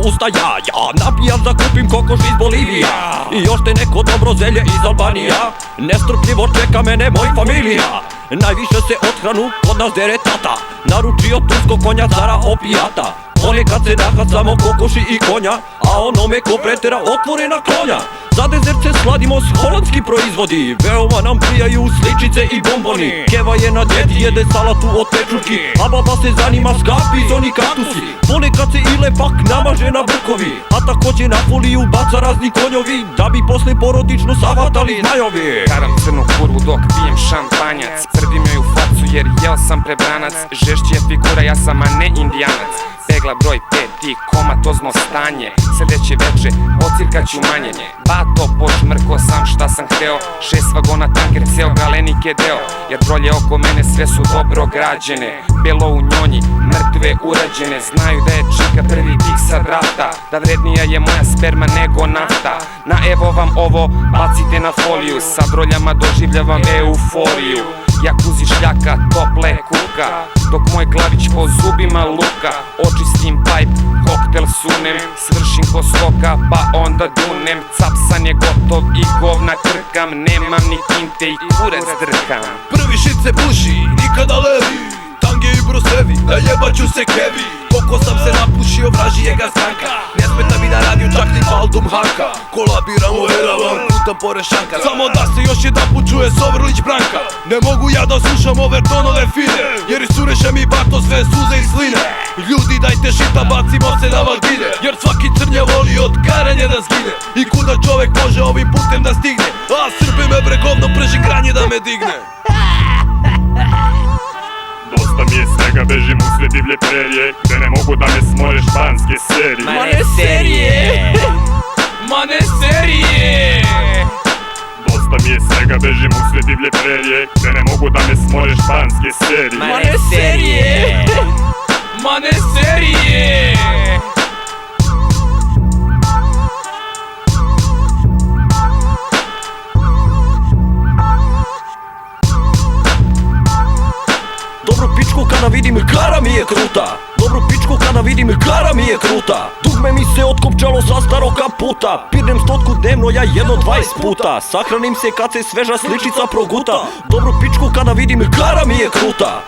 usta ja napijam, zakupim kokoš iz Bolivija i još te neko dobro zelje iz Albanija. Nestrpljivo čeka mene moj familija, najviše se od hranu kod nas dere tata. Naručio turskog konja cara opijata, ponekad se naha samo kokoši i konja, a onome ko pretera otvorena klonja. Za dezert se sladimo s holandski proizvodi, veoma nam prijaju sličice i bomboni. Keva je na dijeti, jede salatu od pečurki, a baba se zanima s kapizoni kaktusi. Ponekad se ile pak namaže na brkovi, a takođe na foliju baca razni konjovi, da bi posle porodično savatali znajovi. Karam crnu kurvu dok pijem šampanjac, crdim joj u facu jer jeo sam prebranac. Žešći je figura, ja sam a ne indijanac. Pegla broj 5 i komatozno stanje, sledeće veče ocirkaću manjenje. Bato pošmrko sam šta sam hteo, 6 vagona tanker ceo galenik je deo. Jer brolje oko mene sve su dobro građene, belo u njonji, mrtve urađene. Znaju da je čika prvi tih sa drafta, da vrednija je moja sperma nego nafta. Na evo vam ovo, bacite na foliju, sa broljama doživljavam euforiju. Jakuzi šljaka, tople kuka, dok moj glavić po zubima luka. Očistim pajp, koktel sunem, svršim ko skoka pa onda dunem. Capsan je gotov i govna krkam, nemam ni tinte i kurac drkam. Prvi šit se puši, nikada levi, tange i brosevi, najebaću se kevi. Koliko sam se napušio, vraži je ga stranka, ne smeta mi da radim čak ni Baldum Hanka. Kolabiramo Eravan, putam pored šanka, samo da se još jedan put čuje Sovrlić Branka. Ne mogu ja da slušam ove tonove fine, jer isureše mi bato sve suze i sline. Ljudi dajte šita, bacimo se na vagine, jer svaki crnje voli od karenje da zgine. I kuda čovek može ovim putem da stigne, a Srbi me bregovno prži granje da me digne. Dosta mi je svega, bežim u sve divlje prerije, gde ne mogu da me smore španske serije. Mane serije, mane serije. Dosta mi je svega, bežim u sve divlje prerije, gde ne mogu da me smore španske serije. Mane serije, mane serije. Dobru pičku kada vidim, kara mi je kruta. Dobru pičku kada vidim, kara mi je kruta. Dugme mi se otkopčalo sa starog kaputa. Pirnem 100 dnevno, ja jedno 20 puta. Sahranim se kad se sveža sličica proguta. Dobru pičku kada vidim, kara mi je kruta.